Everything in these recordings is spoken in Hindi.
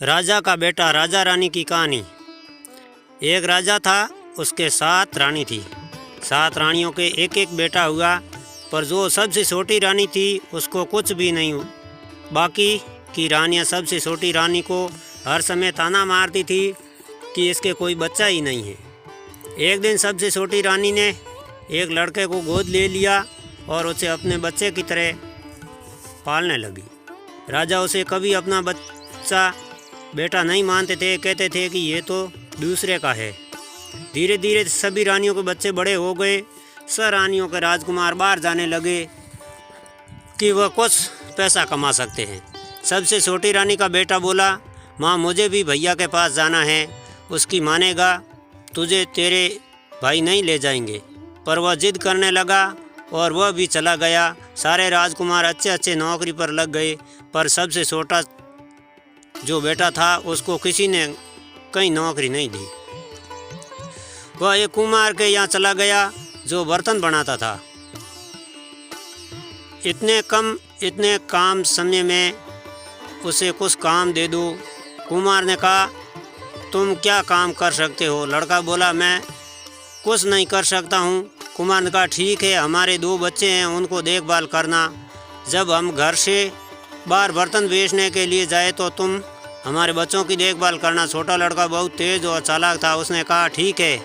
राजा का बेटा राजा रानी की कहानी। एक राजा था, उसके 7 रानी थी। 7 रानियों के एक एक बेटा हुआ, पर जो सबसे छोटी रानी थी उसको कुछ भी नहीं हुआ। बाकी की रानियां सबसे छोटी रानी को हर समय ताना मारती थी कि इसके कोई बच्चा ही नहीं है। एक दिन सबसे छोटी रानी ने एक लड़के को गोद ले लिया और उसे अपने बच्चे की तरह पालने लगी। राजा उसे कभी अपना बच्चा बेटा नहीं मानते थे, कहते थे कि ये तो दूसरे का है। धीरे धीरे सभी रानियों के बच्चे बड़े हो गए। सब रानियों के राजकुमार बाहर जाने लगे कि वह कुछ पैसा कमा सकते हैं। सबसे छोटी रानी का बेटा बोला, माँ मुझे भी भैया के पास जाना है। उसकी मानेगा, तुझे तेरे भाई नहीं ले जाएंगे। पर वह जिद करने लगा और वह भी चला गया। सारे राजकुमार अच्छे अच्छे नौकरी पर लग गए, पर सबसे छोटा जो बेटा था उसको किसी ने कहीं नौकरी नहीं दी। वह एक कुम्हार के यहाँ चला गया जो बर्तन बनाता था। इतने काम समय में उसे कुछ काम दे दो। कुम्हार ने कहा, तुम क्या काम कर सकते हो? लड़का बोला, मैं कुछ नहीं कर सकता हूँ। कुम्हार ने कहा, ठीक है, हमारे 2 बच्चे हैं, उनको देखभाल करना। जब हम घर से बाहर बर्तन बेचने के लिए जाए तो तुम हमारे बच्चों की देखभाल करना। छोटा लड़का बहुत तेज़ और चालाक था, उसने कहा, ठीक है।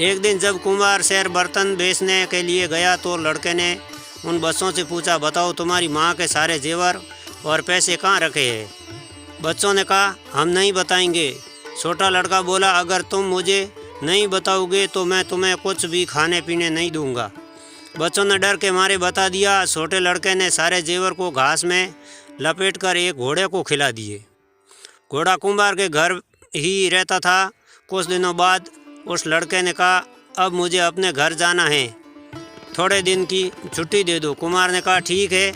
एक दिन जब कुम्हार शहर बर्तन बेचने के लिए गया तो लड़के ने उन बच्चों से पूछा, बताओ तुम्हारी माँ के सारे जेवर और पैसे कहाँ रखे हैं? बच्चों ने कहा, हम नहीं बताएंगे। छोटा लड़का बोला, अगर तुम मुझे नहीं बताओगे तो मैं तुम्हें कुछ भी खाने पीने नहीं दूंगा। बच्चों ने डर के मारे बता दिया। छोटे लड़के ने सारे जेवर को घास में लपेटकर एक घोड़े को खिला दिए। घोड़ा कुम्हार के घर ही रहता था। कुछ दिनों बाद उस लड़के ने कहा, अब मुझे अपने घर जाना है, थोड़े दिन की छुट्टी दे दो। कुम्हार ने कहा, ठीक है,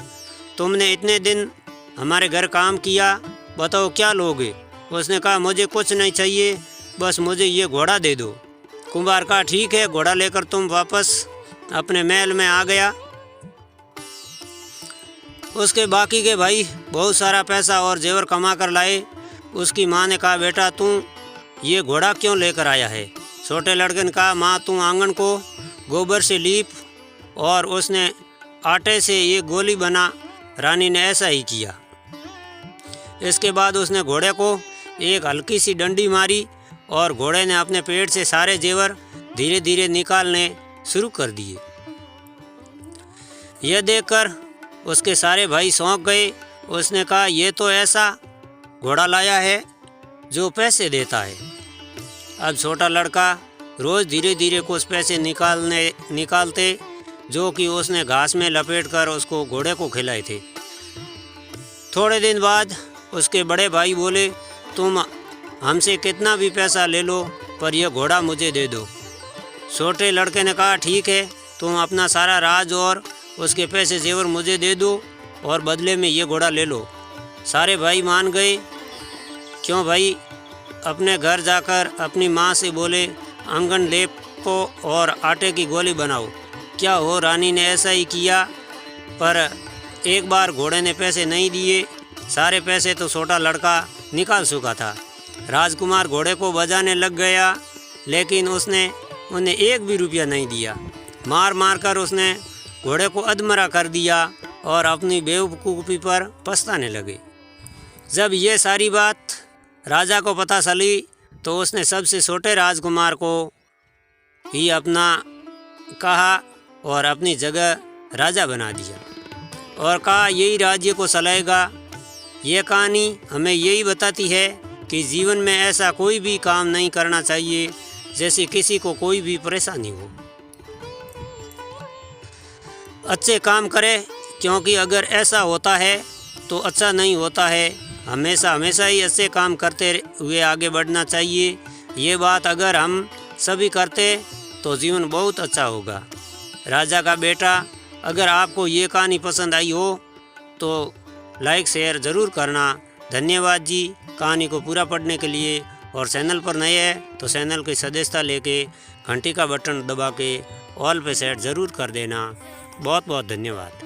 तुमने इतने दिन हमारे घर काम किया, बताओ क्या लोगे? उसने कहा, मुझे कुछ नहीं चाहिए, बस मुझे ये घोड़ा दे दो। कुम्हार कहा, ठीक है, घोड़ा लेकर तुम वापस अपने महल में आ गया। उसके बाकी के भाई बहुत सारा पैसा और जेवर कमा कर लाए। उसकी माँ ने कहा, बेटा तू ये घोड़ा क्यों लेकर आया है? छोटे लड़के ने कहा, माँ तू आंगन को गोबर से लीप और उसने आटे से ये गोली बना। रानी ने ऐसा ही किया। इसके बाद उसने घोड़े को एक हल्की सी डंडी मारी और घोड़े ने अपने पेट से सारे जेवर धीरे धीरे निकालने शुरू कर दिए। यह देखकर उसके सारे भाई चौंक गए। उसने कहा, ये तो ऐसा घोड़ा लाया है जो पैसे देता है। अब छोटा लड़का रोज़ धीरे धीरे कुछ पैसे निकालते जो कि उसने घास में लपेटकर उसको घोड़े को खिलाए थे। थोड़े दिन बाद उसके बड़े भाई बोले, तुम हमसे कितना भी पैसा ले लो, पर यह घोड़ा मुझे दे दो। छोटे लड़के ने कहा, ठीक है, तुम अपना सारा राज और उसके पैसे जेवर मुझे दे दो और बदले में ये घोड़ा ले लो। सारे भाई मान गए। क्यों भाई? अपने घर जाकर अपनी माँ से बोले, आंगन लेपो और आटे की गोली बनाओ। क्या हो, रानी ने ऐसा ही किया, पर एक बार घोड़े ने पैसे नहीं दिए। सारे पैसे तो छोटा लड़का निकाल चुका था। राजकुमार घोड़े को बजाने लग गया, लेकिन उसने उन्हें 1 भी रुपया नहीं दिया। मार मार कर उसने घोड़े को अधमरा कर दिया और अपनी बेवकूफ़ी पर पछताने लगे। जब ये सारी बात राजा को पता चली तो उसने सबसे छोटे राजकुमार को ही अपना कहा और अपनी जगह राजा बना दिया और कहा, यही राज्य को चलाएगा। ये कहानी हमें यही बताती है कि जीवन में ऐसा कोई भी काम नहीं करना चाहिए जैसे किसी को कोई भी परेशानी हो। अच्छे काम करें, क्योंकि अगर ऐसा होता है तो अच्छा नहीं होता है। हमेशा ही अच्छे काम करते हुए आगे बढ़ना चाहिए। ये बात अगर हम सभी करते तो जीवन बहुत अच्छा होगा। राजा का बेटा। अगर आपको ये कहानी पसंद आई हो तो लाइक शेयर ज़रूर करना। धन्यवाद जी कहानी को पूरा पढ़ने के लिए। और चैनल पर नए हैं तो चैनल की सदस्यता लेके घंटी का बटन दबा के ऑल पे सेट ज़रूर कर देना। बहुत बहुत धन्यवाद।